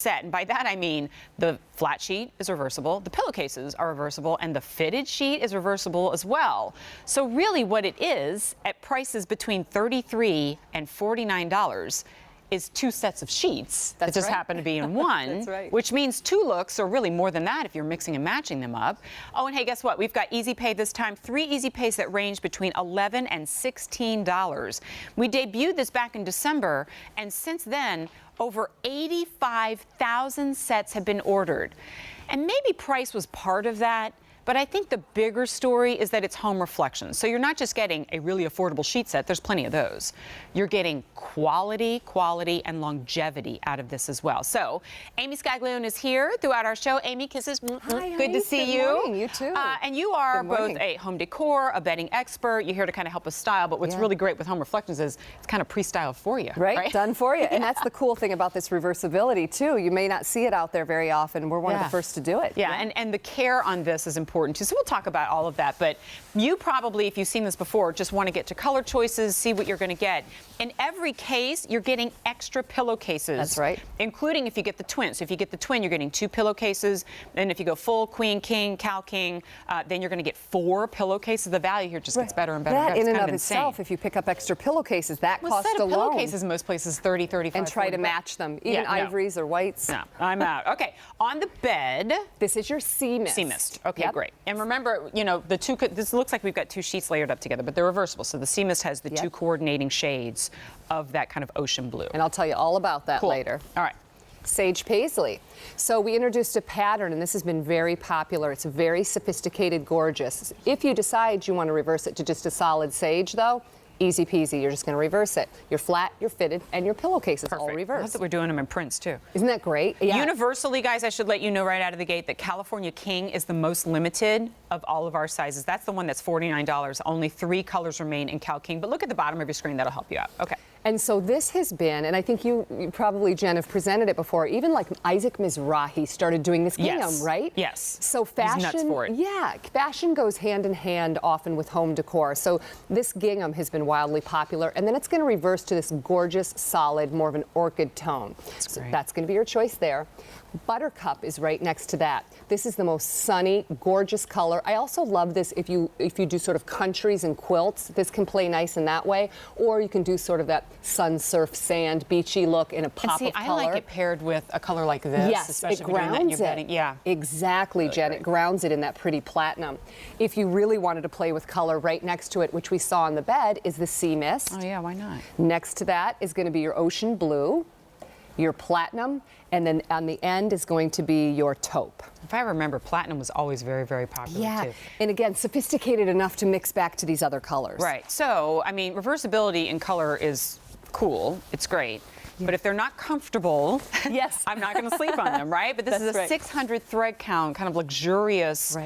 set, and by that I mean the flat sheet is reversible, the pillowcases are reversible, and the fitted sheet is reversible as well. So really what it is at prices between $33 and $49 is two sets of sheets that just happen to be in one, which means two looks, or really more than that if you're mixing and matching them up. Oh, and hey, guess what? We've got Easy Pay this time, 3 Easy Pays that range between $11 and $16. We debuted this back in December, and since then, over 85,000 sets have been ordered. And maybe price was part of that, but I think the bigger story is that it's home reflections. So you're not just getting a really affordable sheet set, there's plenty of those. You're getting quality, and longevity out of this as well. So Amy Scaglione is here throughout our show. Amy, kisses. Hi, good to see you. Good morning, you too. And you are both a home decor, a bedding expert. You're here to kind of help us style, but what's really great with home reflections is it's kind of pre-styled for you. Right? Done for you. And that's the cool thing about this reversibility too. You may not see it out there very often. We're one of the first to do it. And the care on this is important too. So we'll talk about all of that, but you probably, if you've seen this before, just want to get to color choices, see what you're going to get. In every case, you're getting extra pillowcases. That's right. Including if you get the twin. So if you get the twin, you're getting 2 pillowcases. And if you go full queen, king, cow, king, then you're going to get 4 pillowcases. The value here just gets better and better. That in and of insane. itself, if you pick up extra pillowcases, that cost set of alone. Pillowcases in most places $30, $35. And try to match them, even ivories or whites. No, I'm out. Okay, on the bed. This is your sea mist. Sea mist. Okay, great. And remember, you know, the two. This looks like we've got 2 sheets layered up together, but they're reversible. So the sea mist has the 2 coordinating shades of that kind of ocean blue. And I'll tell you all about that later. All right. Sage Paisley. So we introduced a pattern, and this has been very popular. It's very sophisticated, gorgeous. If you decide you want to reverse it to just a solid sage, though, easy peasy. You're just going to reverse it. You're flat, you're fitted, and your pillowcases all reversed. That's what we're doing them in prints, too. Isn't that great? Yeah. Universally, guys, I should let you know right out of the gate that California King is the most limited of all of our sizes. That's the one that's $49. Only 3 colors remain in Cal King. But look at the bottom of your screen. That'll help you out. Okay. And so this has been, and I think you probably, Jen, have presented it before, even like Isaac Mizrahi started doing this gingham, right? Yes. So fashion, he's nuts for it. Fashion goes hand in hand often with home decor. So this gingham has been wildly popular, and then it's going to reverse to this gorgeous, solid, more of an orchid tone. So that's going to be your choice there. Buttercup is right next to that. This is the most sunny, gorgeous color. I also love this if you do sort of countries and quilts. This can play nice in that way, or you can do sort of that sun, surf, sand, beachy look in a pop of color. I like it paired with a color like this. Yes, especially it grounds it. Yeah, exactly, really Jen. Great. It grounds it in that pretty platinum. If you really wanted to play with color, right next to it, which we saw on the bed, is the sea mist. Oh yeah, why not? Next to that is going to be your ocean blue, your platinum, and then on the end is going to be your taupe. If I remember, platinum was always very, very popular too. And again, sophisticated enough to mix back to these other colors. Right. So, I mean, reversibility in color is cool. It's great. But if they're not comfortable, I'm not going to sleep on them, right? But this is a 600 thread count, kind of luxurious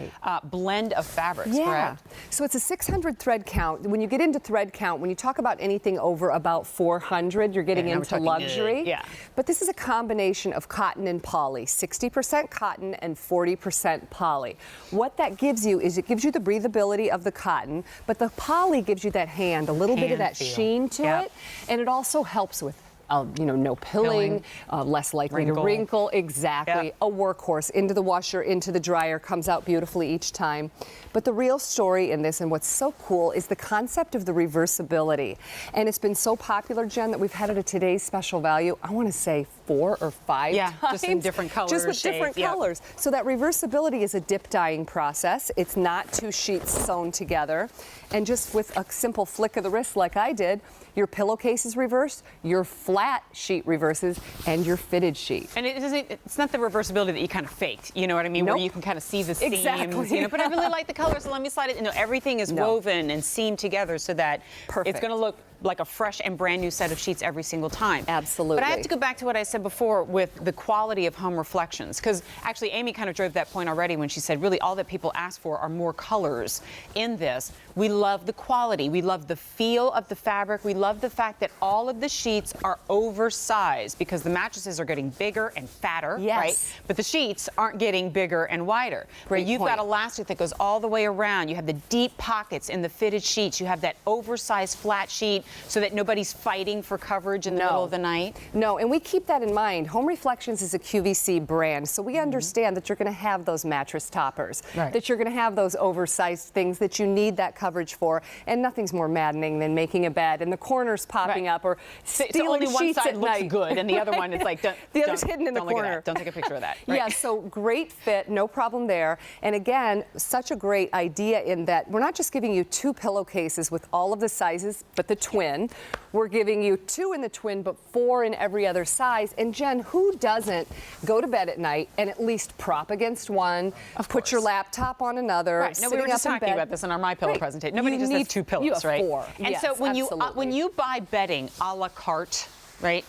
blend of fabrics, correct? So it's a 600 thread count. When you get into thread count, when you talk about anything over about 400, you're getting into luxury. But this is a combination of cotton and poly, 60% cotton and 40% poly. What that gives you is it gives you the breathability of the cotton, but the poly gives you that hand, a little bit of that sheen to it, and it also helps with no pilling, less likely to wrinkle. Exactly. A workhorse, into the washer, into the dryer, comes out beautifully each time. But the real story in this, and what's so cool, is the concept of the reversibility. And it's been so popular, Jen, that we've had it at today's special value, I want to say 4 or 5 times. Just in different colors. Just with different colors. So that reversibility is a dip dyeing process. It's not 2 sheets sewn together. And just with a simple flick of the wrist like I did, your pillowcase is reversed, your flat sheet reverses, and your fitted sheet. And it's not the reversibility that you kind of faked, you know what I mean? Where you can kind of see the seams, you know, but I really like the colors, so let me slide it. You know, everything is woven and seamed together so that it's going to look like a fresh and brand new set of sheets every single time. Absolutely. But I have to go back to what I said before with the quality of home reflections, because actually Amy kind of drove that point already when she said really all that people ask for are more colors in this. We love the quality. We love the feel of the fabric. We love the fact that all of the sheets are oversized because the mattresses are getting bigger and fatter, right? But the sheets aren't getting bigger and wider. Great You've got elastic that goes all the way around. You have the deep pockets in the fitted sheets. You have that oversized flat sheet so that nobody's fighting for coverage in the middle of the night? No, and we keep that in mind. Home Reflections is a QVC brand, so we understand that you're going to have those mattress toppers, that you're going to have those oversized things that you need that coverage for, and nothing's more maddening than making a bed and the corners popping up or stealing only one sheets side at looks night. good and the other one is like, the other's hidden in the corner. Don't take a picture of that. Yeah, so great fit, no problem there. And again, such a great idea in that we're not just giving you 2 pillowcases with all of the sizes, but the twin. We're giving you 2 in the twin, but 4 in every other size. And Jen, who doesn't go to bed at night and at least prop against one, put your laptop on another? Right. No, we were just talking about this in our My Pillow presentation. Nobody just has 2 pillows, you have right? 4. And yes, so when absolutely. you buy bedding a la carte, right?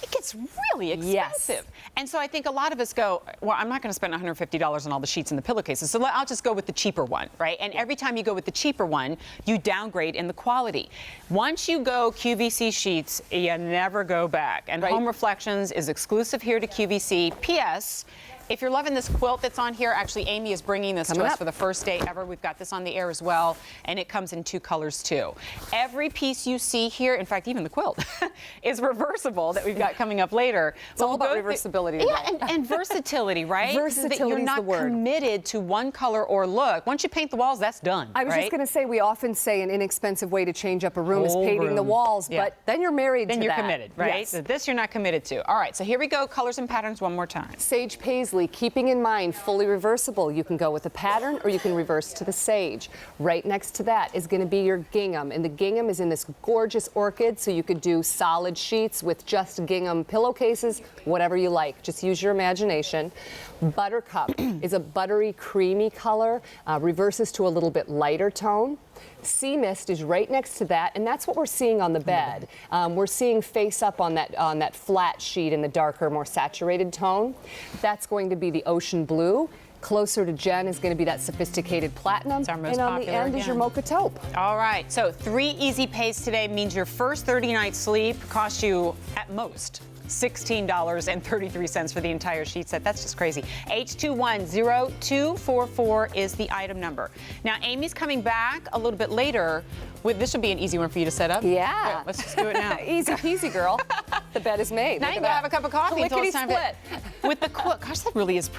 It gets really expensive. Yes. And so I think a lot of us go, well, I'm not going to spend $150 on all the sheets and the pillowcases, so I'll just go with the cheaper one, right? And every time you go with the cheaper one, you downgrade in the quality. Once you go QVC sheets, you never go back. And Home Reflections is exclusive here to QVC. P.S. If you're loving this quilt that's on here, actually Amy is bringing this to us for the first day ever. We've got this on the air as well, and it comes in 2 colors too. Every piece you see here, in fact, even the quilt, is reversible that we've got coming up later. It's all about reversibility. Yeah, and versatility, right? Versatility so that you're is not the word. committed to one color or look. Once you paint the walls, that's done. I was just going to say, we often say an inexpensive way to change up a room is painting the walls, but then you're married to that. Then you're committed, right? Yes. So this you're not committed to. All right, so here we go, colors and patterns one more time. Sage Paisley, keeping in mind, fully reversible. You can go with a pattern or you can reverse to the sage. Right next to that is going to be your gingham, and the gingham is in this gorgeous orchid, so you could do solid sheets with just gingham pillowcases, whatever you like. Just use your imagination. Buttercup is a buttery, creamy color, reverses to a little bit lighter tone. Sea Mist is right next to that, and that's what we're seeing on the bed. We're seeing face up on that flat sheet in the darker, more saturated tone. That's going to be the ocean blue. Closer to Jen is going to be that sophisticated platinum. It's our most and on the popular end is your mocha taupe. All right, so 3 easy pays today means your first 30 nights sleep costs you at most $16.33 for the entire sheet set. That's just crazy. H210244 is the item number. Now, Amy's coming back a little bit later. This will be an easy one for you to set up. Yeah. Here, let's just do it now. Easy peasy, girl. The bed is made. Now you can go have a cup of coffee until it's time split. With the quilt. Gosh, that really is pretty.